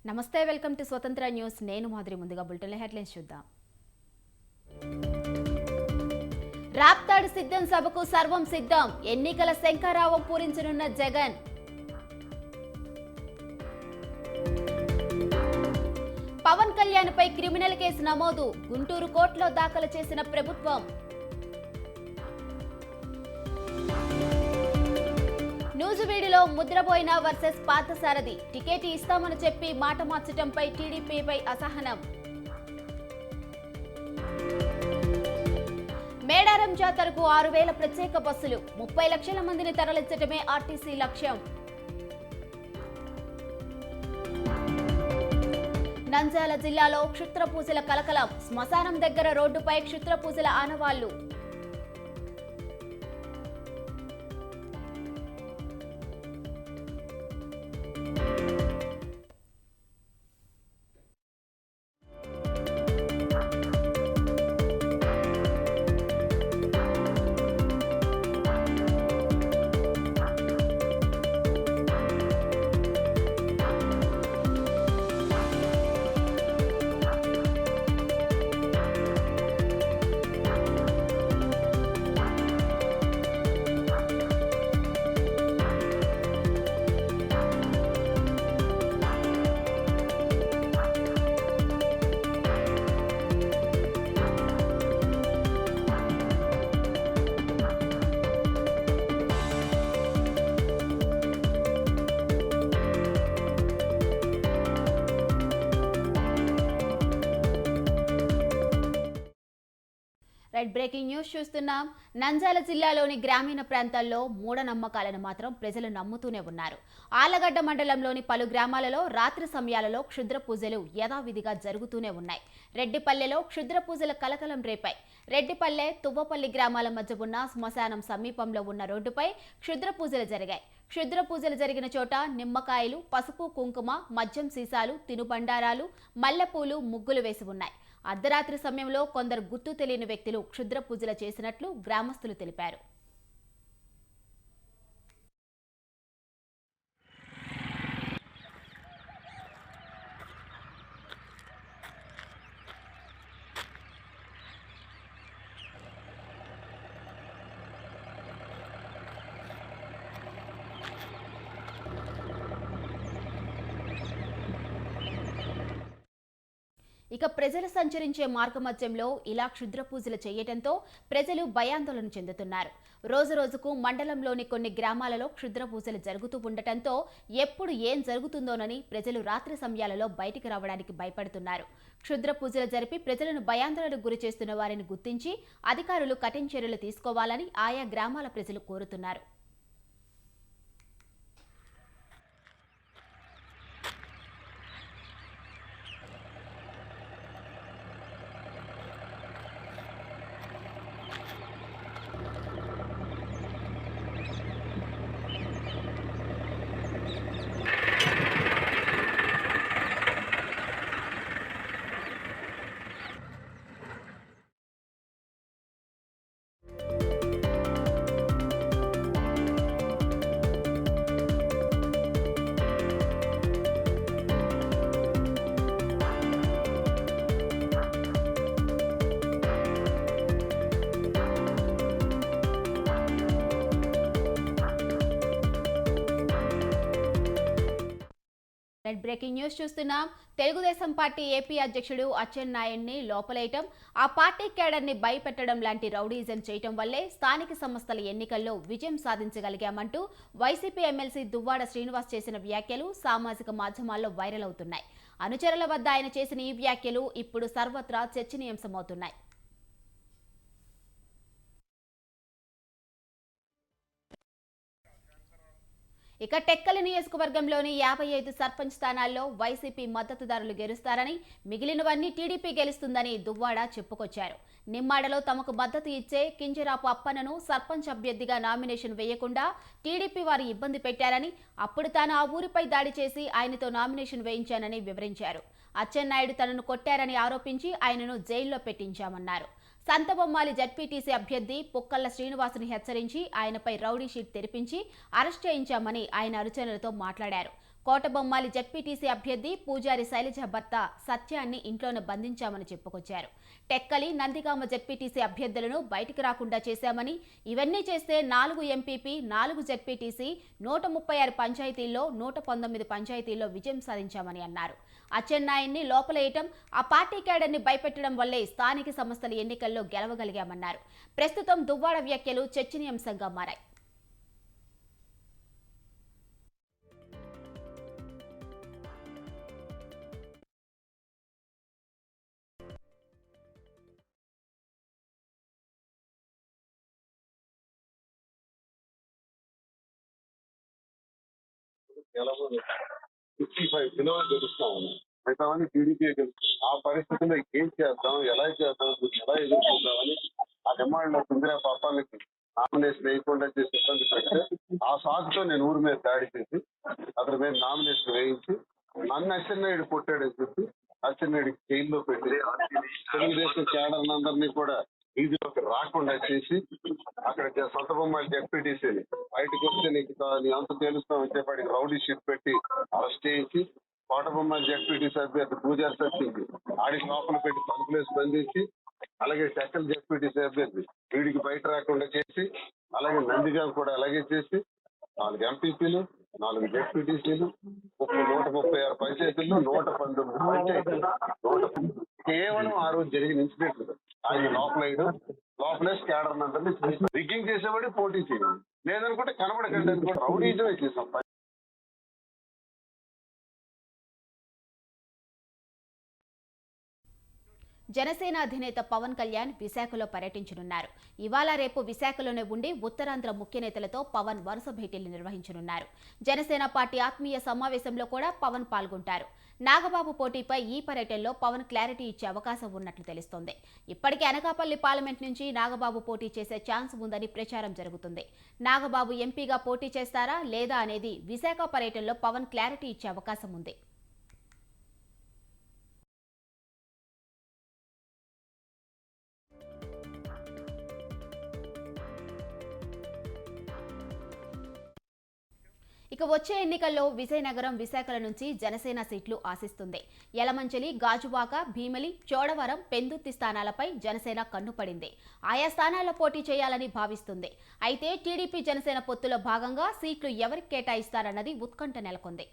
నమస్తే, welcome to స్వతంత్ర news. నేను మాధురి. ముందుగా బులెటిన్ హెడ్లైన్స్ చూద్దాం. రాప్తాడు సిద్ధం సభకు సర్వం సిద్ధం, ఎన్నికల శంఖారావం పూరించనున్న జగన్. పవన్ కళ్యాణ్ పై క్రిమినల్ కేసు నమోదు, గుంటూరు కోర్టులో దాఖలు చేసిన ప్రభుత్వం. నూజివీడులో ముద్రబోయిన వర్సెస్ పార్థసారథి, టికెట్ ఇస్తామని చెప్పి మాట మార్చడంపై టీడీపీపై అసహనం. మేడారం జాతరకు 6,000 ప్రత్యేక బస్సులు, 30 లక్షల మందిని తరలించడమే ఆర్టీసీ లక్ష్యం. నంద్యాల జిల్లాలో క్షుద్ర పూజల కలకలం, శ్మశానం దగ్గర రోడ్డుపై క్షుద్ర పూజల ఆనవాళ్లు. బ్రేకింగ్ న్యూస్ చూస్తున్నాం. నంద్యాల జిల్లాలోని గ్రామీణ ప్రాంతాల్లో మూఢనమ్మకాలను మాత్రం ప్రజలు నమ్ముతూనే ఉన్నారు. ఆలగడ్డ మండలంలోని పలు గ్రామాలలో రాత్రి సమయాలలో క్షుద్ర పూజలు యథావిధిగా జరుగుతూనే ఉన్నాయి. రెడ్డిపల్లెలో క్షుద్ర పూజల కలకలం రేపాయి. రెడ్డిపల్లె, తువ్వపల్లి గ్రామాల మధ్య ఉన్న శ్మశానం సమీపంలో ఉన్న రోడ్డుపై క్షుద్ర పూజలు జరిగాయి. క్షుద్ర పూజలు జరిగిన చోట నిమ్మకాయలు, పసుపు, కుంకుమ, మద్యం సీసాలు, తినుబండారాలు, మల్లెపూలు, ముగ్గులు వేసి ఉన్నాయి. అర్ధరాత్రి సమయంలో కొందరు గుర్తు తెలియని వ్యక్తులు క్షుద్ర పూజలు చేసినట్లు గ్రామస్తులు తెలిపారు. ఇక ప్రజలు సంచరించే మార్గమధ్యంలో ఇలా క్షుద్ర పూజలు చేయటంతో ప్రజలు భయాందోళన చెందుతున్నారు. రోజు రోజుకు మండలంలోని కొన్ని గ్రామాలలో క్షుద్ర పూజలు జరుగుతూ ఉండటంతో ఎప్పుడు ఏం జరుగుతుందోనని ప్రజలు రాత్రి సమయాలలో బయటికి రావడానికి భయపడుతున్నారు. క్షుద్ర పూజలు జరిపి ప్రజలను భయాందోళనకు గురి చేస్తున్న వారిని గుర్తించి అధికారులు కఠిన చర్యలు తీసుకోవాలని ఆయా గ్రామాల ప్రజలు కోరుతున్నారు. బ్రేకింగ్ న్యూస్ చూస్తున్నాం. తెలుగుదేశం పార్టీ ఏపీ అధ్యక్షుడు అచ్చెన్నాయుడిని లోపలేయటం, ఆ పార్టీ కేడర్ని భయపెట్టడం లాంటి రౌడీజం చేయటం వల్లే స్థానిక సంస్థల ఎన్నికల్లో విజయం సాధించగలిగామంటూ వైసీపీ ఎమ్మెల్సీ దువ్వాడ శ్రీనివాస్ చేసిన వ్యాఖ్యలు సామాజిక మాధ్యమాల్లో వైరల్ అవుతున్నాయి. అనుచరుల వద్ద ఆయన చేసిన ఈ వ్యాఖ్యలు ఇప్పుడు సర్వత్రా చర్చనీయాంశమవుతున్నాయి. ఇక టెక్కలి నియోజకవర్గంలోని 55 సర్పంచ్ స్థానాల్లో వైసీపీ మద్దతుదారులు గెలుస్తారని, మిగిలినవన్నీ టీడీపీ గెలుస్తుందని దువ్వాడ చెప్పుకొచ్చారు. నిమ్మాడలో తమకు మద్దతు ఇచ్చే కింజరాపు అప్పన్నను సర్పంచ్ అభ్యర్థిగా నామినేషన్ వేయకుండా టీడీపీ వారు ఇబ్బంది పెట్టారని, అప్పుడు తాను ఆ ఊరిపై దాడి చేసి ఆయనతో నామినేషన్ వేయించానని వివరించారు. అచ్చెన్నాయుడు తనను కొట్టారని ఆరోపించి ఆయనను జైల్లో పెట్టించామన్నారు. సంతబొమ్మాలి జడ్పీటీసీ అభ్యర్థి పుక్కల్ల శ్రీనివాసుని హెచ్చరించి ఆయనపై రౌడీ షీట్ తెరిపించి అరెస్ట్ చేయించామని ఆయన అనుచరులతో మాట్లాడారు. కోటబొమ్మాలి జెడ్పీటీసీ అభ్యర్థి పూజారి శైలజ భర్త సత్యాన్ని ఇంట్లోనే బంధించామని చెప్పుకొచ్చారు. టెక్కలి, నందిగామ జెడ్పీటీసీ అభ్యర్థులను బయటికి రాకుండా చేశామని, ఇవన్నీ చేస్తే 4 ఎంపీపీ, 4 జెడ్పీటీసీ, 136 పంచాయతీల్లో 119 పంచాయతీల్లో విజయం సాధించామని అన్నారు. అచ్చెన్నాయుడిని లోపలేయటం, ఆ పార్టీ క్యాడర్ని భయపెట్టడం వల్లే స్థానిక సంస్థల ఎన్నికల్లో గెలవగలిగామన్నారు. ప్రస్తుతం దువ్వాడ వ్యాఖ్యలు చర్చనీయాంశంగా మారాయి. ఎలాగో 55 కిలోలు గెలుస్తాం. మిగతావన్నీ టీడీపీ గెలుస్తాం. ఆ పరిస్థితుల్లో ఏం చేద్దాం, ఎలా చేద్దాం, ఎలా ఎదుర్కొందామని ఆ డిమాండ్ సుందర పాపాలకి నామినేషన్ వేయకుండా చేసి ఇబ్బంది పెడితే ఆ సాగుతో నేను ఊరి మీద దాడి చేసి అతని మీద నామినేషన్ వేయించి నన్ను అచ్చెన్నాయుడు కొట్టాడని చెప్పి అచ్చెన్నాయుడికి జైల్లో పెట్టి తెలుగుదేశం క్యాడర్ అందరినీ కూడా వీధిలోకి రాకుండా చేసి అక్కడ సొంత బొమ్మాయి జెడ్పీటీసీని బయటకు వస్తే నీ అంత తెలుస్తామని చెప్పి రౌడీ షీట్ పెట్టి అరెస్ట్ చేయించి కోటబొమ్మాయి జెడ్పీటీసీ అభ్యర్థి పూజారి సత్యంకి ఆడికి లోపల పెట్టి తలుపులేసి బంధించి, అలాగే టెక్కల్ జెడ్పీటీసీ అభ్యర్థి వీడికి బయట రాకుండా చేసి, అలాగే నందిగాం కూడా అలాగే చేసి 4 ఎంపీపీలు, 4 జెడ్పీటీసీలు, 136 పంచాయతీల్లో 119 పంచాయతీలు కేవలం ఆ రోజు జరిగిన ఇన్సిడెంట్లు ఆయన లోపలేసి క్యాడర్ అందరినీ రిగ్గింగ్ చేసేవాడి పోటీ చేయాలి, లేదనుకుంటే కనబడకండి అనుకుంటే రౌడీజమే చేసాం. జనసేన అధినేత పవన్ కళ్యాణ్ విశాఖలో పర్యటించనున్నారు. ఇవాళ రేపు విశాఖలోనే ఉండి ఉత్తరాంధ్ర ముఖ్య నేతలతో పవన్ వరుస భేటీలు నిర్వహించనున్నారు. జనసేన పార్టీ ఆత్మీయ సమావేశంలో కూడా పవన్ పాల్గొంటారు. నాగబాబు పోటీపై ఈ పర్యటనలో పవన్ క్లారిటీ ఇచ్చే అవకాశం ఉన్నట్లు తెలుస్తోంది. ఇప్పటికే అనకాపల్లి పార్లమెంట్ నుంచి నాగబాబు పోటీ చేసే ఛాన్స్ ఉందని ప్రచారం జరుగుతుంది. నాగబాబు ఎంపీగా పోటీ చేస్తారా లేదా అనేది విశాఖ పర్యటనలో పవన్ క్లారిటీ ఇచ్చే అవకాశం ఉంది. ఇక వచ్చే ఎన్నికల్లో విజయనగరం, విశాఖల నుంచి జనసేన సీట్లు ఆశిస్తుంది. యలమంచిలి, గాజువాక, భీమిలి, చోడవరం, పెందుర్తి స్థానాలపై జనసేన కన్నుపడింది. ఆయా స్థానాల్లో పోటీ చేయాలని భావిస్తుంది. అయితే టీడీపీ జనసేన పొత్తులో భాగంగా సీట్లు ఎవరికి కేటాయిస్తారన్నది ఉత్కంఠ నెలకొంది.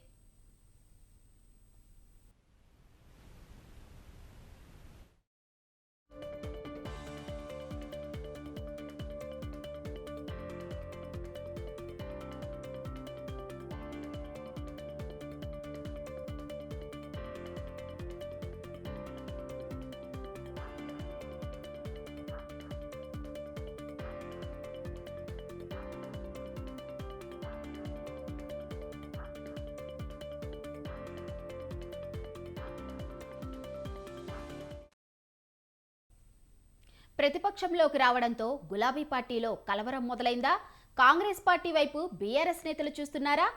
ప్రతిపక్షంలోకి రావడంతో గులాబీ పార్టీలో కలవరం మొదలైందా? కాంగ్రెస్ పార్టీ వైపు బీఆర్ఎస్ నేతలు చూస్తున్నారా?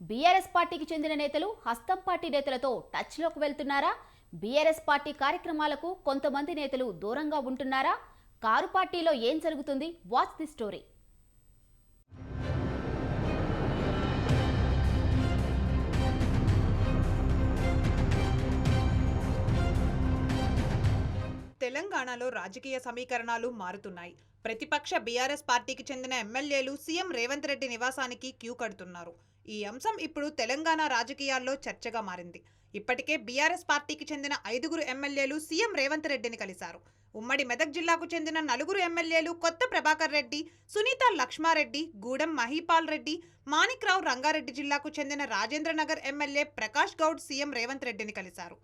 బీఆర్ఎస్ పార్టీకి చెందిన నేతలు హస్తం పార్టీ నేతలతో టచ్లోకి వెళ్తున్నారా? బీఆర్ఎస్ పార్టీ కార్యక్రమాలకు కొంతమంది నేతలు దూరంగా ఉంటున్నారా? కారు పార్టీలో ఏం జరుగుతుంది? Watch the story. తెలంగాణలో రాజకీయ సమీకరణాలు మారుతున్నాయి. ప్రతిపక్ష బీఆర్ఎస్ పార్టీకి చెందిన ఎమ్మెల్యేలు సీఎం రేవంత్ రెడ్డి నివాసానికి క్యూ కడుతున్నారు. ఈ అంశం ఇప్పుడు తెలంగాణ రాజకీయాల్లో చర్చగా మారింది. ఇప్పటికే బీఆర్ఎస్ పార్టీకి చెందిన 5 ఎమ్మెల్యేలు సీఎం రేవంత్ రెడ్డిని కలిశారు. ఉమ్మడి మెదక్ జిల్లాకు చెందిన 4 ఎమ్మెల్యేలు కొత్త ప్రభాకర్ రెడ్డి, సునీత లక్ష్మారెడ్డి, గూడెం మహీపాల్ రెడ్డి, మాణిక్రావు రంగారెడ్డి జిల్లాకు చెందిన రాజేంద్రనగర్ ఎమ్మెల్యే ప్రకాష్ గౌడ్ సీఎం రేవంత్ రెడ్డిని కలిశారు.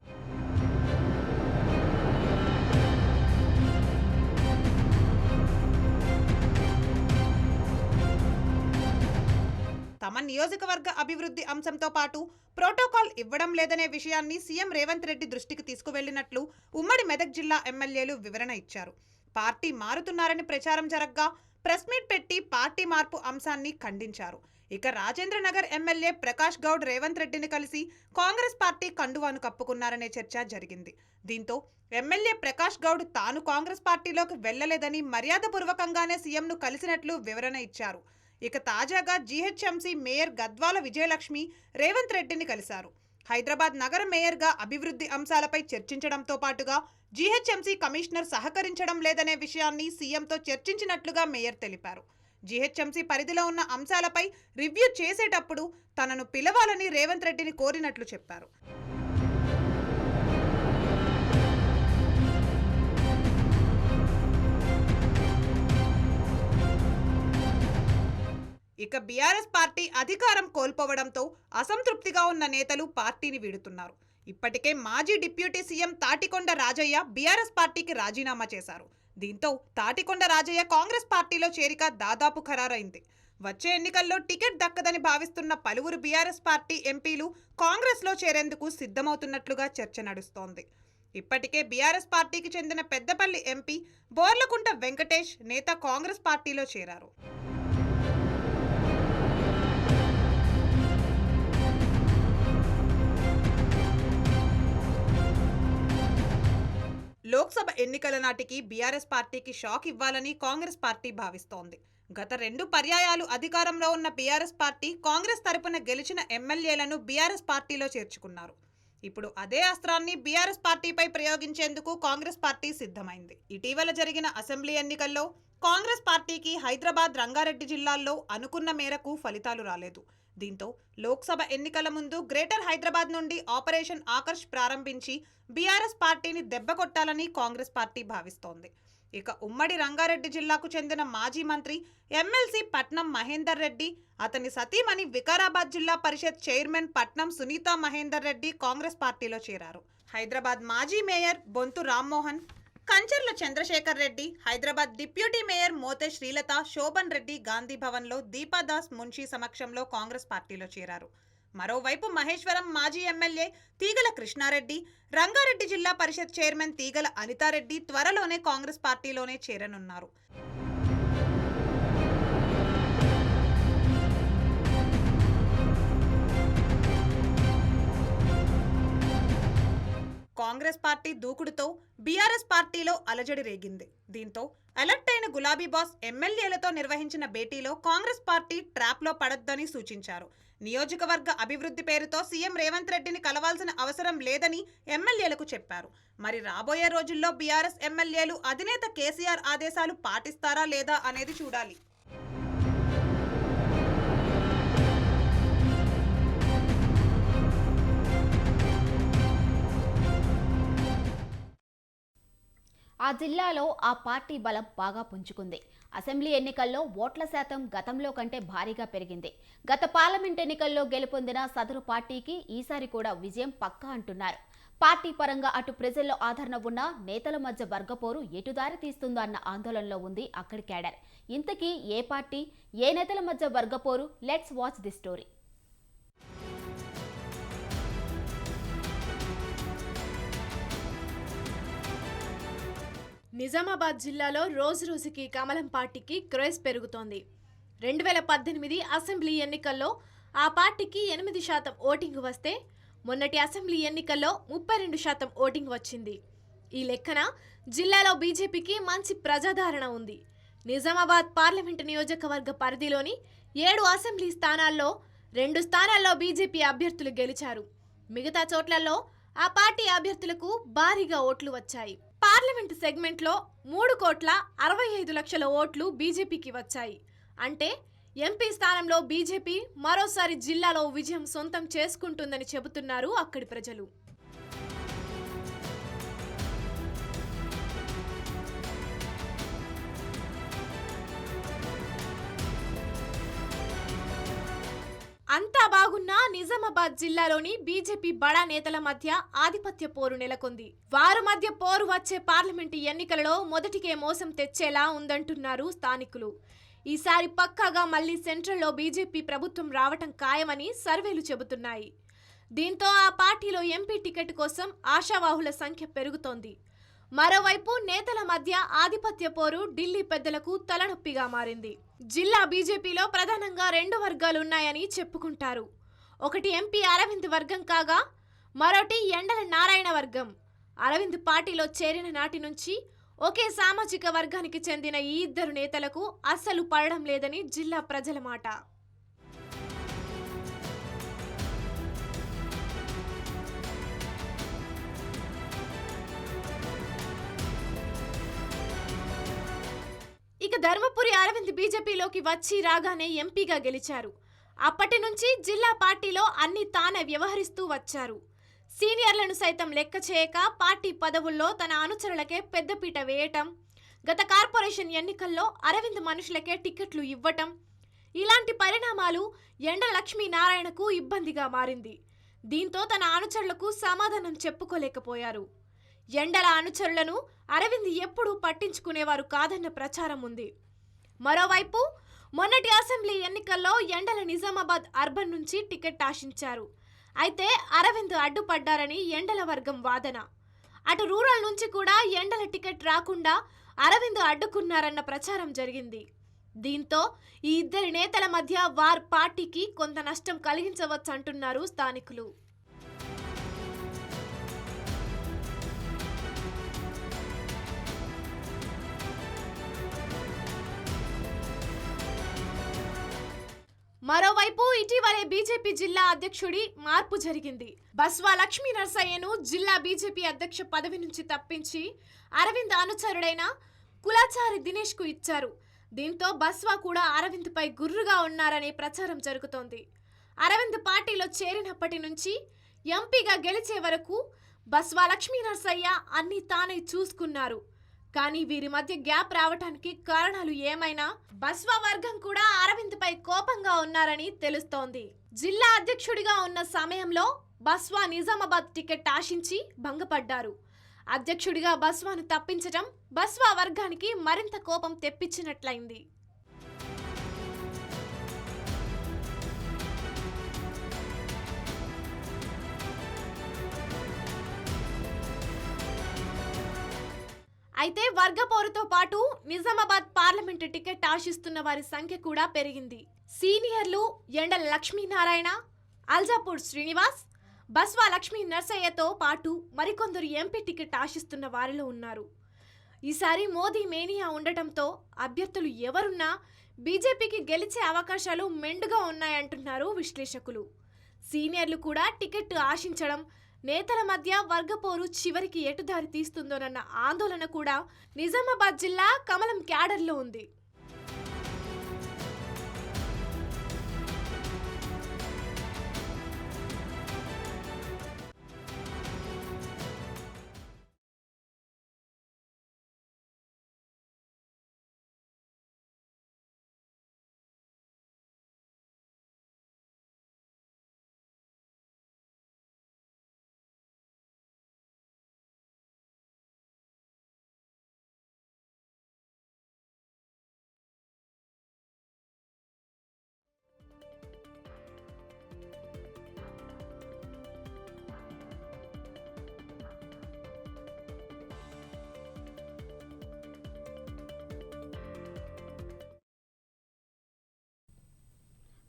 తమ నియోజకవర్గ అభివృద్ధి అంశంతో పాటు ప్రోటోకాల్ ఇవ్వడం లేదనే విషయాన్ని సీఎం రేవంత్ రెడ్డి దృష్టికి తీసుకువెళ్లినట్లు ఉమ్మడి మెదక్ జిల్లా ఎమ్మెల్యేలు వివరణ ఇచ్చారు. పార్టీ మారుతున్నారని ప్రచారం జరగ్గా ప్రెస్ మీట్ పెట్టి పార్టీ మార్పు అంశాన్ని ఖండించారు. ఇక రాజేంద్రనగర్ ఎమ్మెల్యే ప్రకాష్ గౌడ్ రేవంత్ రెడ్డిని కలిసి కాంగ్రెస్ పార్టీ కండువాను కప్పుకున్నారనే చర్చ జరిగింది. దీంతో ఎమ్మెల్యే ప్రకాష్ గౌడ్ తాను కాంగ్రెస్ పార్టీలోకి వెళ్లలేదని మర్యాదపూర్వకంగానే సీఎంను కలిసినట్లు వివరణ ఇచ్చారు. ఇక తాజాగా జీహెచ్ఎంసీ మేయర్ గద్వాల విజయలక్ష్మి రేవంత్ రెడ్డిని కలిశారు. హైదరాబాద్ నగర మేయర్గా అభివృద్ధి అంశాలపై చర్చించడంతో పాటుగా జీహెచ్ఎంసీ కమిషనర్ సహకరించడం లేదనే విషయాన్ని సీఎంతో చర్చించినట్లుగా మేయర్ తెలిపారు. జీహెచ్ఎంసీ పరిధిలో ఉన్న అంశాలపై రివ్యూ చేసేటప్పుడు తనను పిలవాలని రేవంత్ రెడ్డిని కోరినట్లు చెప్పారు. ఇక బీఆర్ఎస్ పార్టీ అధికారం కోల్పోవడంతో అసంతృప్తిగా ఉన్న నేతలు పార్టీని వీడుతున్నారు. ఇప్పటికే మాజీ డిప్యూటీ సీఎం తాటికొండ రాజయ్య బీఆర్ఎస్ పార్టీకి రాజీనామా చేశారు. దీంతో తాటికొండ రాజయ్య కాంగ్రెస్ పార్టీలో చేరిక దాదాపు ఖరారైంది. వచ్చే ఎన్నికల్లో టికెట్ దక్కదని భావిస్తున్న పలువురు బీఆర్ఎస్ పార్టీ ఎంపీలు కాంగ్రెస్లో చేరేందుకు సిద్ధమవుతున్నట్లుగా చర్చ నడుస్తోంది. ఇప్పటికే బీఆర్ఎస్ పార్టీకి చెందిన పెద్దపల్లి ఎంపీ బోర్లకుంట వెంకటేష్ నేత కాంగ్రెస్ పార్టీలో చేరారు. లోక్సభ ఎన్నికల నాటికి బీఆర్ఎస్ పార్టీకి షాక్ ఇవ్వాలని కాంగ్రెస్ పార్టీ భావిస్తోంది. గత 2 పర్యాయాలు అధికారంలో ఉన్న బీఆర్ఎస్ పార్టీ కాంగ్రెస్ తరపున గెలిచిన ఎమ్మెల్యేలను బీఆర్ఎస్ పార్టీలో చేర్చుకున్నారు. ఇప్పుడు అదే అస్త్రాన్ని బీఆర్ఎస్ పార్టీపై ప్రయోగించేందుకు కాంగ్రెస్ పార్టీ సిద్ధమైంది. ఇటీవల జరిగిన అసెంబ్లీ ఎన్నికల్లో కాంగ్రెస్ పార్టీకి హైదరాబాద్, రంగారెడ్డి జిల్లాల్లో అనుకున్న మేరకు ఫలితాలు రాలేదు. దీంతో లోక్సభ ఎన్నికల ముందు గ్రేటర్ హైదరాబాద్ నుండి ఆపరేషన్ ఆకర్ష్ ప్రారంభించి బీఆర్ఎస్ పార్టీని దెబ్బకొట్టాలని కాంగ్రెస్ పార్టీ భావిస్తోంది. ఇక ఉమ్మడి రంగారెడ్డి జిల్లాకు చెందిన మాజీ మంత్రి ఎమ్మెల్సీ పట్నం మహేందర్ రెడ్డి, అతని సతీమణి వికారాబాద్ జిల్లా పరిషత్ చైర్మన్ పట్నం సునీతా మహేందర్ రెడ్డి కాంగ్రెస్ పార్టీలో చేరారు. హైదరాబాద్ మాజీ mayor Bonthu Rammohan, Kancharla Chandrashekar Reddy, Hyderabad deputy mayor Mothe Srilatha, Shobhan Reddy Gandhi భవన్లో దీపాదాస్ మున్షి సమక్షంలో కాంగ్రెస్ పార్టీలో చేరారు. మరోవైపు మహేశ్వరం మాజీ ఎమ్మెల్యే తీగల కృష్ణారెడ్డి, రంగారెడ్డి జిల్లా పరిషత్ చైర్మన్ తీగల అనితారెడ్డి త్వరలోనే కాంగ్రెస్ పార్టీలోనే చేరనున్నారు. కాంగ్రెస్ పార్టీ దూకుడుతో బీఆర్ఎస్ పార్టీలో అలజడి రేగింది. దీంతో అలర్ట్ అయిన గులాబీ బాస్ ఎమ్మెల్యేలతో నిర్వహించిన భేటీలో కాంగ్రెస్ పార్టీ ట్రాప్లో పడొద్దని సూచించారు. నియోజకవర్గ అభివృద్ధి పేరుతో సీఎం రేవంత్ రెడ్డిని కలవాల్సిన అవసరం లేదని ఎమ్మెల్యేలకు చెప్పారు. మరి రాబోయే రోజుల్లో బీఆర్ఎస్ ఎమ్మెల్యేలు అధినేత కేసీఆర్ ఆదేశాలు పాటిస్తారా లేదా అనేది చూడాలి. ఆ జిల్లాలో ఆ పార్టీ బలం బాగా పుంజుకుంది. అసెంబ్లీ ఎన్నికల్లో ఓట్ల శాతం గతంలో కంటే భారీగా పెరిగింది. గత పార్లమెంట్ ఎన్నికల్లో గెలుపొందిన సదరు పార్టీకి ఈసారి కూడా విజయం పక్కా అంటున్నారు. పార్టీ పరంగా అటు ప్రజల్లో ఆదరణ ఉన్న నేతల మధ్య వర్గపోరు ఎటుదారి తీస్తుందో అన్న ఆందోళనలో ఉంది అక్కడి క్యాడర్. ఇంతకీ ఏ పార్టీ, ఏ నేతల మధ్య వర్గపోరు? Let's watch the story. Nizamabad జిల్లాలో రోజురోజుకి కమలం పార్టీకి క్రేజ్ పెరుగుతోంది. 2018 అసెంబ్లీ ఎన్నికల్లో ఆ పార్టీకి 8% ఓటింగ్ వస్తే మొన్నటి అసెంబ్లీ ఎన్నికల్లో 32% ఓటింగ్ వచ్చింది. ఈ లెక్కన జిల్లాలో బీజేపీకి మంచి ప్రజాదరణ ఉంది. నిజామాబాద్ పార్లమెంటు నియోజకవర్గ పరిధిలోని 7 అసెంబ్లీ స్థానాల్లో 2 స్థానాల్లో బీజేపీ అభ్యర్థులు గెలిచారు. మిగతా చోట్లలో ఆ పార్టీ అభ్యర్థులకు భారీగా ఓట్లు వచ్చాయి. పార్లమెంటు సెగ్మెంట్లో 3,65,00,000 ఓట్లు బీజేపీకి వచ్చాయి. అంటే ఎంపీ స్థానంలో బీజేపీ మరోసారి జిల్లాలో విజయం సొంతం చేసుకుంటుందని చెబుతున్నారు అక్కడి ప్రజలు. అంతా బాగున్నా నిజామాబాద్ జిల్లాలోని బీజేపీ బడా నేతల మధ్య ఆధిపత్య పోరు నెలకొంది. వారి మధ్య పోరు వచ్చే పార్లమెంటు ఎన్నికలలో మొదటికే మోసం తెచ్చేలా ఉందంటున్నారు స్థానికులు. ఈసారి పక్కాగా మళ్లీ సెంట్రల్లో బీజేపీ ప్రభుత్వం రావటం ఖాయమని సర్వేలు చెబుతున్నాయి. దీంతో ఆ పార్టీలో ఎంపీ టికెట్ కోసం ఆశావాహుల సంఖ్య పెరుగుతోంది. మరోవైపు నేతల మధ్య ఆధిపత్య పోరు ఢిల్లీ పెద్దలకు తలనొప్పిగా మారింది. జిల్లా బీజేపీలో ప్రధానంగా 2 వర్గాలున్నాయని చెప్పుకుంటారు. ఒకటి ఎంపీ అరవింద్ వర్గం కాగా మరోటి ఎండల నారాయణ వర్గం. అరవింద్ పార్టీలో చేరిన నాటి నుంచి ఒకే సామాజిక వర్గానికి చెందిన ఈ ఇద్దరు నేతలకు అస్సలు పడడం లేదని జిల్లా ప్రజల మాట. ఇక ధర్మపురి అరవింద్ బీజేపీలోకి వచ్చి రాగానే ఎంపీగా గెలిచారు. అప్పటి నుంచి జిల్లా పార్టీలో అన్ని తానే వ్యవహరిస్తూ వచ్చారు. సీనియర్లను సైతం లెక్క చేయక పార్టీ పదవుల్లో తన అనుచరులకే పెద్దపీట వేయటం, గత కార్పొరేషన్ ఎన్నికల్లో అరవింద్ మనుషులకే టికెట్లు ఇవ్వటం, ఇలాంటి పరిణామాలు ఎండల లక్ష్మీనారాయణకు ఇబ్బందిగా మారింది. దీంతో తన అనుచరులకు సమాధానం చెప్పుకోలేకపోయారు. ఎండల అనుచరులను అరవింద్ ఎప్పుడూ పట్టించుకునేవారు కాదన్న ప్రచారం ఉంది. మరోవైపు మొన్నటి అసెంబ్లీ ఎన్నికల్లో ఎండల నిజామాబాద్ అర్బన్ నుంచి టికెట్ ఆశించారు. అయితే అరవింద్ అడ్డుపడ్డారని ఎండల వర్గం వాదన. అటు రూరల్ నుంచి కూడా ఎండల టికెట్ రాకుండా అరవింద్ అడ్డుకున్నారన్న ప్రచారం జరిగింది. దీంతో ఈ ఇద్దరి నేతల మధ్య వార్ పార్టీకి కొంత నష్టం కలిగించవచ్చంటున్నారు స్థానికులు. మరోవైపు ఇటీవలే బీజేపీ జిల్లా అధ్యక్షుడి మార్పు జరిగింది. బస్వా లక్ష్మీ నరసయ్యను జిల్లా బీజేపీ అధ్యక్ష పదవి నుంచి తప్పించి అరవింద్ అనుచరుడైన కులాచారి దినేష్ కు ఇచ్చారు. దీంతో బస్వా కూడా అరవింద్ పై గుర్రుగా ఉన్నారనే ప్రచారం జరుగుతోంది. అరవింద్ పార్టీలో చేరినప్పటి నుంచి ఎంపీగా గెలిచే వరకు బస్వా లక్ష్మీ నరసయ్య అన్ని తానే చూసుకున్నారు. కానీ వీరి మధ్య గ్యాప్ రావడానికి కారణాలు ఏమైనా బస్వా వర్గం కూడా అరవింద్ పై కోపంగా ఉన్నారని తెలుస్తోంది. జిల్లా అధ్యక్షుడిగా ఉన్న సమయంలో బస్వా నిజామాబాద్ టికెట్ ఆశించి భంగపడ్డారు. అధ్యక్షుడిగా బస్వాను తప్పించడం బస్వా వర్గానికి మరింత కోపం తెప్పించినట్లయింది. అయితే వర్గపోరుతో పాటు నిజామాబాద్ పార్లమెంటు టికెట్ ఆశిస్తున్న వారి సంఖ్య కూడా పెరిగింది. సీనియర్లు ఎండల లక్ష్మీనారాయణ, అల్జాపూర్ శ్రీనివాస్, బస్వా లక్ష్మీ నరసయ్యతో పాటు మరికొందరు ఎంపీ టికెట్ ఆశిస్తున్న వారిలో ఉన్నారు. ఈసారి మోదీ మేనియా ఉండటంతో అభ్యర్థులు ఎవరున్నా బీజేపీకి గెలిచే అవకాశాలు మెండుగా ఉన్నాయంటున్నారు విశ్లేషకులు. సీనియర్లు కూడా టికెట్ ఆశించడం నేతల మధ్య వర్గపోరు చివరికి ఎటుదారి తీస్తుందోనన్న ఆందోళన కూడా నిజామాబాద్ జిల్లా కమలం క్యాడర్లో ఉంది.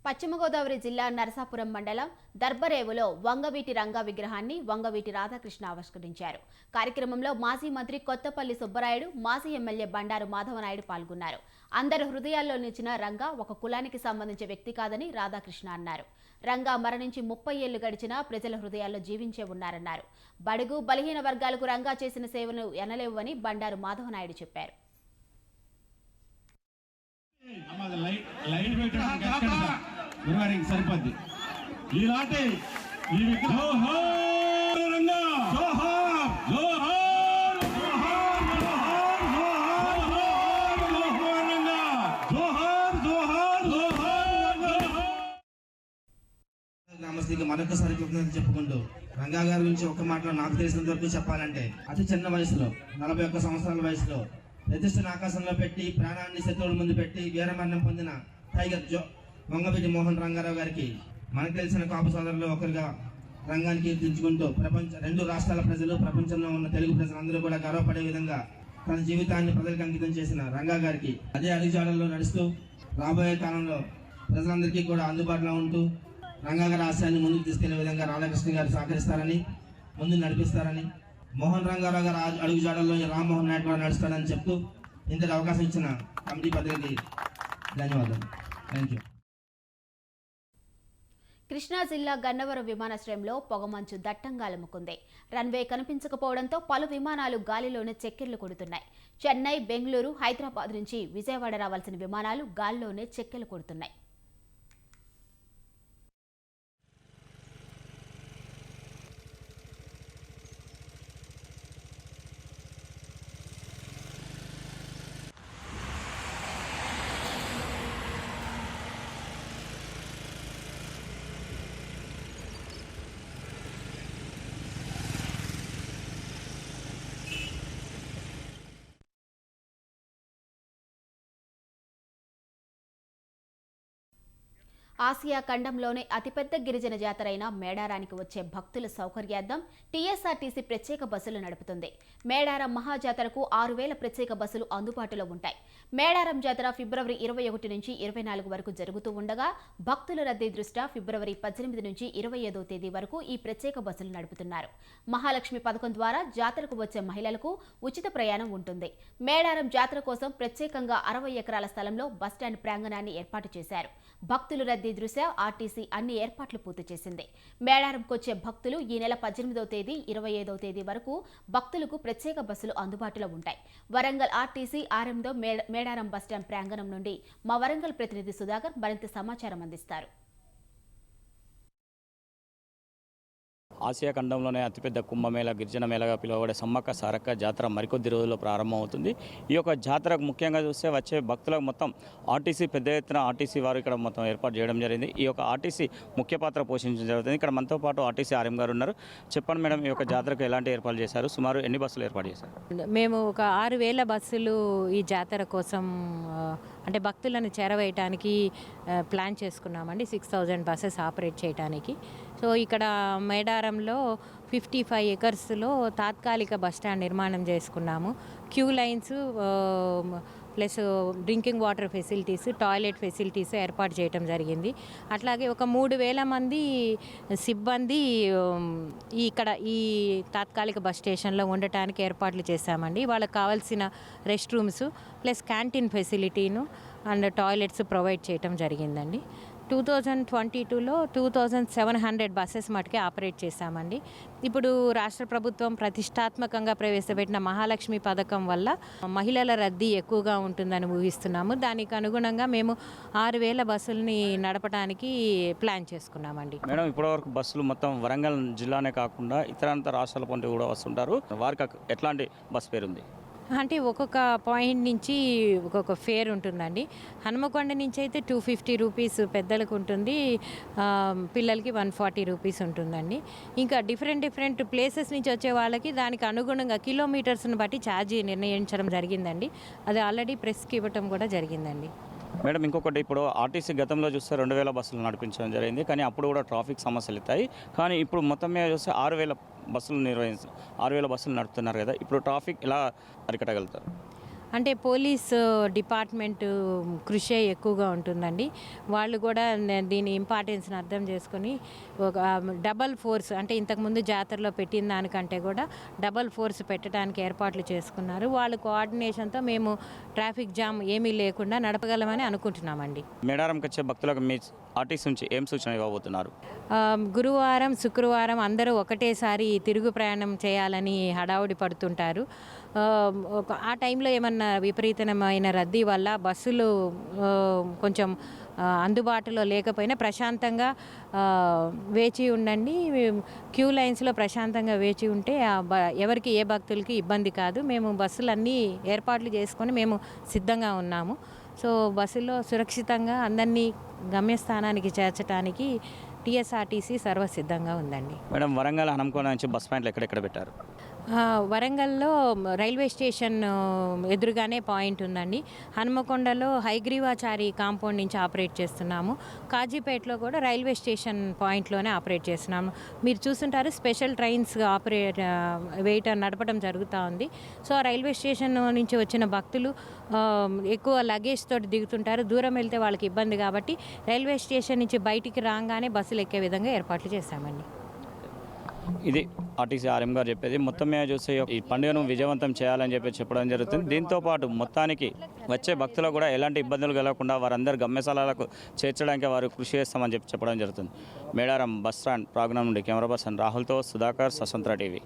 పశ్చిమ గోదావరి జిల్లా నరసాపురం మండలం దర్బరేవులో వంగవీటి రంగా విగ్రహాన్ని వంగవీటి రాధాకృష్ణ ఆవిష్కరించారు. కార్యక్రమంలో మాజీ మంత్రి కొత్తపల్లి సుబ్బరాయుడు, మాజీ ఎమ్మెల్యే బండారు మాధవనాయుడు పాల్గొన్నారు. అందరి హృదయాల్లో నిలిచిన రంగా ఒక కులానికి సంబంధించిన వ్యక్తి కాదని రాధాకృష్ణ అన్నారు. రంగా మరణించి 30 ఏళ్లు గడిచినా ప్రజల హృదయాల్లో జీవించే ఉన్నారన్నారు. బడుగు బలహీన వర్గాలకు రంగా చేసిన సేవలు ఎనలేవని బండారు మాధవనాయుడు చెప్పారు. సరిపోద్ది ఇలాంటి ఈ గ్రామస్తులకి మరొకసారి కృతజ్ఞతలు చెప్పుకుంటూ రంగా గారి గురించి ఒక మాటలో నాకు తెలిసినంత వరకు చెప్పాలంటే అతి చిన్న వయసులో 41 సంవత్సరాల వయసులో ప్రతిష్టను ఆకాశంలో పెట్టి ప్రాణాన్ని శత్రువుల ముందు పెట్టి వీరమరణం పొందిన టైగర్ వంగవీటి మోహన్ రంగారావు గారికి మనకు తెలిసిన కాపు సోదరులు ఒకరిగా రంగాన్ని కీర్తించుకుంటూ రెండు రాష్ట్రాల ప్రజలు, ప్రపంచంలో ఉన్న తెలుగు ప్రజలందరూ కూడా గర్వపడే విధంగా తన జీవితాన్ని ప్రజలకు అంకితం చేసిన రంగా గారికి అదే అడుగుజాడల్లో నడుస్తూ రాబోయే కాలంలో ప్రజలందరికీ కూడా అందుబాటులో ఉంటూ రంగా గారి ఆశయాన్ని ముందుకు తీసుకెళ్లే విధంగా రాధాకృష్ణ గారు సహకరిస్తారని, ముందు నడిపిస్తారని మోహన్ రంగారావు గారు అడుగుజాడల్లో రామ్మోహన్ నాయుడు కూడా నడుస్తాడని చెప్తూ ఇంతటి అవకాశం ఇచ్చిన కమిటీ పెద్దలకి ధన్యవాదాలు. Thank you. కృష్ణా జిల్లా గన్నవరం విమానాశ్రయంలో పొగమంచు దట్టంగా అలుముకుంది. రన్వే కనిపించకపోవడంతో పలు విమానాలు గాలిలోనే చెక్కెళ్లు కొడుతున్నాయి. చెన్నై, బెంగళూరు, హైదరాబాద్ నుంచి విజయవాడ రావాల్సిన విమానాలు గాల్లోనే చెక్కెళ్లు కొడుతున్నాయి. ఆసియా ఖండంలోనే అతిపెద్ద గిరిజన జాతరైన మేడారానికి వచ్చే భక్తుల సౌకర్యార్థం టీఎస్ఆర్టీసీ ప్రత్యేక బస్సులు నడుపుతుంది. మేడారం మహాజాతరకు 6,000 ప్రత్యేక బస్సులు అందుబాటులో ఉంటాయి. మేడారం జాతర ఫిబ్రవరి 21 నుంచి 24 వరకు జరుగుతూ ఉండగా భక్తుల రద్దీ దృష్ట్యా ఫిబ్రవరి 18 నుంచి 25వ తేదీ వరకు ఈ ప్రత్యేక బస్సులు నడుపుతున్నారు. మహాలక్ష్మి పథకం ద్వారా జాతరకు వచ్చే మహిళలకు ఉచిత ప్రయాణం ఉంటుంది. మేడారం జాతర కోసం ప్రత్యేకంగా 60 ఎకరాల స్థలంలో బస్టాండ్ ప్రాంగణాన్ని ఏర్పాటు చేశారు. భక్తుల రద్దీ దృష్ట్యా ఆర్టీసీ అన్ని ఏర్పాట్లు పూర్తి చేసింది. మేడారంకొచ్చే భక్తులు ఈ నెల 18వ తేదీ 25వ తేదీ వరకు భక్తులకు ప్రత్యేక బస్సులు అందుబాటులో ఉంటాయి. వరంగల్ ఆర్టీసీ ఆర్ఎందో మేడారం బస్టాండ్ ప్రాంగణం నుండి మా వరంగల్ ప్రతినిధి సుధాకర్ మరింత సమాచారం అందిస్తారు. ఆసియా ఖండంలోనే అతిపెద్ద కుంభమేళ, గిరిజన మేళగా పిలువబడే సమ్మక్క సారక్క జాతర మరికొద్ది రోజుల్లో ప్రారంభమవుతుంది. ఈ యొక్క జాతరకు ముఖ్యంగా చూస్తే వచ్చే భక్తులకు మొత్తం ఆర్టీసీ పెద్ద ఎత్తున ఆర్టీసీ వారు ఇక్కడ మొత్తం ఏర్పాటు చేయడం జరిగింది. ఈ యొక్క ఆర్టీసీ ముఖ్య పాత్ర పోషించడం జరుగుతుంది. ఇక్కడ మనతో పాటు ఆర్టీసీ ఆర్ఎం గారు ఉన్నారు. చెప్పండి మేడం, ఈ యొక్క జాతరకు ఎలాంటి ఏర్పాట్లు చేశారు? సుమారు ఎన్ని బస్సులు ఏర్పాటు చేశారు? మేము ఒక 6,000 బస్సులు ఈ జాతర కోసం అంటే భక్తులను చేరవేయటానికి ప్లాన్ చేసుకున్నామండి. 6,000 బస్సెస్ ఆపరేట్ చేయడానికి. సో ఇక్కడ మేడారంలో 55 ఎకర్స్లో తాత్కాలిక బస్టాండ్ నిర్మాణం చేసుకున్నాము. Queue lines plus drinking water facilities, toilet facilities ఏర్పాటు చేయడం జరిగింది. అట్లాగే ఒక 3,000 మంది సిబ్బంది ఇక్కడ ఈ తాత్కాలిక బస్ స్టేషన్లో ఉండటానికి ఏర్పాట్లు చేశామండి. వాళ్ళకి కావాల్సిన రెస్ట్ రూమ్స్ ప్లస్ క్యాంటీన్ ఫెసిలిటీను అండ్ టాయిలెట్స్ ప్రొవైడ్ చేయడం జరిగిందండి. 2022లో 2,700 బస్సెస్ మటుకే ఆపరేట్ చేశామండి. ఇప్పుడు రాష్ట్ర ప్రభుత్వం ప్రతిష్టాత్మకంగా ప్రవేశపెట్టిన మహాలక్ష్మి పథకం వల్ల మహిళల రద్దీ ఎక్కువగా ఉంటుందని ఊహిస్తున్నాము. దానికి అనుగుణంగా మేము 6,000 బస్సులని నడపడానికి ప్లాన్ చేసుకున్నామండి. మేడం, ఇప్పటివరకు బస్సులు మొత్తం వరంగల్ జిల్లానే కాకుండా ఇతర రాష్ట్రాల పంట కూడా వస్తుంటారు. వారికి ఎట్లాంటి బస్ పేరు ఉంది? అంటే ఒక్కొక్క పాయింట్ నుంచి ఒక్కొక్క ఫేర్ ఉంటుందండి. హనుమకొండ నుంచి అయితే 250 రూపీస్ పెద్దలకు ఉంటుంది, పిల్లలకి 140 రూపీస్ ఉంటుందండి. ఇంకా డిఫరెంట్ ప్లేసెస్ నుంచి వచ్చే వాళ్ళకి దానికి అనుగుణంగా కిలోమీటర్స్ని బట్టి ఛార్జీ నిర్ణయించడం జరిగిందండి. అది ఆల్రెడీ ప్రెస్కి ఇవ్వటం కూడా జరిగిందండి. మేడం, ఇంకొకటి, ఇప్పుడు ఆర్టీసీ గతంలో చూస్తే 2,000 బస్సులు నడిపించడం జరిగింది. కానీ అప్పుడు కూడా ట్రాఫిక్ సమస్యలు ఎత్తాయి. కానీ ఇప్పుడు మొత్తం మీద చూస్తే 6,000 బస్సులు 6,000 బస్సులు నడుపుతున్నారు కదా. ఇప్పుడు ట్రాఫిక్ ఎలా అరికట్టగలుగుతారు? అంటే పోలీస్ డిపార్ట్మెంట్ కృషి ఎక్కువగా ఉంటుందండి. వాళ్ళు కూడా దీని ఇంపార్టెన్స్ని అర్థం చేసుకొని ఒక డబల్ ఫోర్స్, అంటే ఇంతకుముందు జాతరలో పెట్టిన దానికంటే కూడా డబల్ ఫోర్స్ పెట్టడానికి ఏర్పాట్లు చేసుకున్నారు. వాళ్ళ కోఆర్డినేషన్తో మేము ట్రాఫిక్ జామ్ ఏమీ లేకుండా నడపగలమని అనుకుంటున్నామండి. మేడారంకి వచ్చే భక్తులకు మీ ఆర్టీసీ నుంచి ఏం సూచన ఇవ్వబోతున్నారు? గురువారం, శుక్రవారం అందరూ ఒకటేసారి తిరుగు ప్రయాణం చేయాలని హడావుడి పడుతుంటారు. ఆ టైంలో ఏమన్నా విపరీతమైన రద్దీ వల్ల బస్సులు కొంచెం అందుబాటులో లేకపోయినా ప్రశాంతంగా వేచి ఉండండి. క్యూ లైన్స్లో ప్రశాంతంగా వేచి ఉంటే ఎవరికి ఏ భక్తులకి ఇబ్బంది కాదు. మేము బస్సులన్నీ ఏర్పాట్లు చేసుకొని మేము సిద్ధంగా ఉన్నాము. సో బస్సులో సురక్షితంగా అందరినీ గమ్యస్థానానికి చేర్చడానికి టీఎస్ఆర్టీసీ సర్వసిద్ధంగా ఉందండి. మేడం, వరంగల్ హనుమకొండ నుంచి బస్ పాయింట్లు ఎక్కడెక్కడ పెట్టారు? వరంగల్లో రైల్వే స్టేషన్ ఎదురుగానే పాయింట్ ఉందండి. హనుమకొండలో హైగ్రీవాచారి కాంపౌండ్ నుంచి ఆపరేట్ చేస్తున్నాము. కాజీపేటలో కూడా రైల్వే స్టేషన్ పాయింట్లోనే ఆపరేట్ చేస్తున్నాము. మీరు చూస్తుంటారు, స్పెషల్ ట్రైన్స్ నడపడం జరుగుతూ ఉంది. సో ఆ రైల్వే స్టేషన్ నుంచి వచ్చిన భక్తులు ఎక్కువ లగేజ్ తోటి దిగుతుంటారు. దూరం వెళ్తే వాళ్ళకి ఇబ్బంది కాబట్టి రైల్వే స్టేషన్ నుంచి బయటికి రాగానే బస్సులు ఎక్కే విధంగా ఏర్పాట్లు చేశామండి. ఇది ఆర్టీసీ ఆర్ఎం గారు చెప్పేది. మొత్తం మీద చూస్తే ఈ పండుగను విజయవంతం చేయాలని చెప్పడం జరుగుతుంది. దీంతో పాటు మొత్తానికి వచ్చే భక్తులకు కూడా ఎలాంటి ఇబ్బందులు కలగకుండా వారందరి గమ్యస్థలాలకు చేర్చడానికి వారు కృషి చేస్తామని చెప్పడం జరుగుతుంది. మేడారం బస్ స్టాండ్ ప్రాంగణం నుండి కెమెరా పర్సన్ రాహుల్తో సుధాకర్, స్వతంత్ర టీవీ.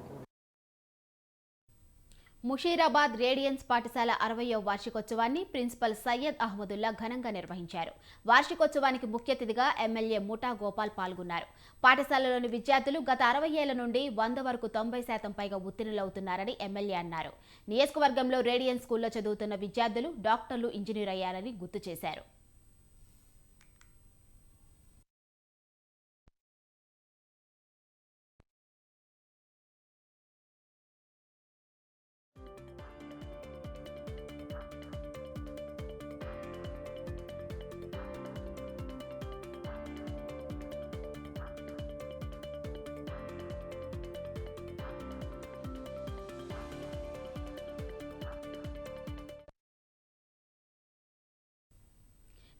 ముషీరాబాద్ రేడియన్స్ పాఠశాల 60వ వార్షికోత్సవాన్ని ప్రిన్సిపల్ సయ్యద్ అహ్మదుల్లా ఘనంగా నిర్వహించారు. వార్షికోత్సవానికి ముఖ్య అతిథిగా ఎమ్మెల్యే ముఠా గోపాల్ పాల్గొన్నారు. పాఠశాలలోని విద్యార్థులు గత 60 ఏళ్ల నుండి 100 వరకు 90% పైగా ఉత్తీర్ణులవుతున్నారని ఎమ్మెల్యే అన్నారు. నియోజకవర్గంలో రేడియన్స్ స్కూల్లో చదువుతున్న విద్యార్థులు డాక్టర్లు, ఇంజనీర్ అయ్యారని గుర్తు చేశారు.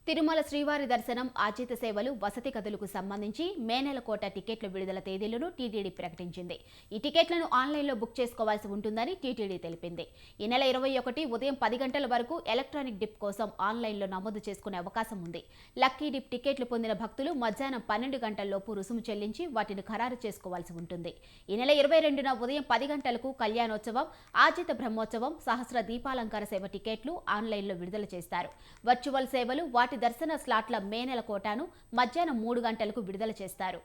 తిరుమల శ్రీవారి దర్శనం, ఆర్జిత సేవలు, వసతి గదులకు సంబంధించి మే నెల కోట టికెట్ల విడుదల తేదీలను టీటీడీ ప్రకటించింది. ఈ టికెట్లను ఆన్లైన్లో బుక్ చేసుకోవాల్సి ఉంటుందని టీటీడీ తెలిపింది. ఈ నెల 21 ఉదయం 10 గంటల వరకు ఎలక్ట్రానిక్ డిప్ కోసం ఆన్లైన్లో నమోదు చేసుకునే అవకాశం ఉంది. లక్కీ డిప్ టికెట్లు పొందిన భక్తులు మధ్యాహ్నం 12 గంటల్లోపు రుసుము చెల్లించి వాటిని ఖరారు చేసుకోవాల్సి ఉంటుంది. ఈ నెల 22న ఉదయం 10 గంటలకు కళ్యాణోత్సవం, ఆర్జిత బ్రహ్మోత్సవం, సహస్ర దీపాలంకార సేవ టికెట్లు ఆన్లైన్లో విడుదల చేస్తారు. వర్చువల్ సేవలు, వాటి దర్శన స్లాట్ల మే నెల కోటాను మధ్యాహ్నం 3 గంటలకు విడుదల చేస్తారు.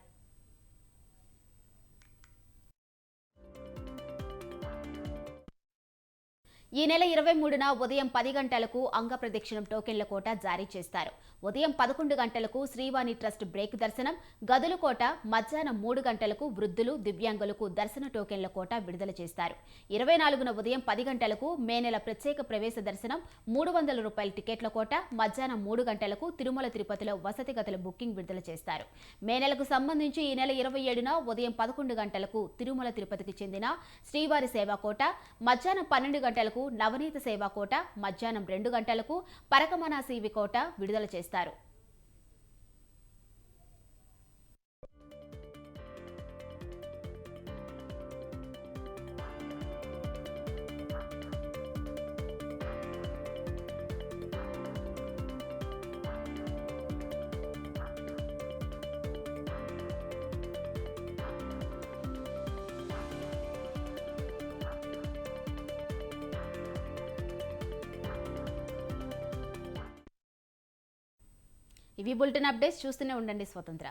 ఈ నెల 23న ఉదయం 10 గంటలకు అంగ ప్రదక్షిణం టోకెన్ల కోట జారీ చేస్తారు. ఉదయం 11 గంటలకు శ్రీవాణి ట్రస్ట్ బ్రేక్ దర్శనం, గదుల కోట, మధ్యాహ్నం 3 గంటలకు వృద్ధులు, దివ్యాంగులకు దర్శన టోకెన్ల కోట విడుదల చేస్తారు. 24న ఉదయం 10 గంటలకు మే నెల ప్రత్యేక ప్రవేశ దర్శనం, 300 రూపాయల టికెట్ల కోట, మధ్యాహ్నం 3 గంటలకు తిరుమల తిరుపతిలో వసతి గదుల బుకింగ్ విడుదల చేస్తారు. మే నెలకు సంబంధించి ఈ నెల 27న ఉదయం 11 గంటలకు తిరుమల తిరుపతికి చెందిన శ్రీవారి సేవా కోట, మధ్యాహ్నం 12 గంటలకు నవనీత సేవా కోట, మధ్యాహ్నం 2 గంటలకు పరకమనా సీవి కోట విడుదల చేస్తారు. ఇవి బులెటిన్ అప్డేట్స్. చూస్తూనే ఉండండి స్వతంత్ర.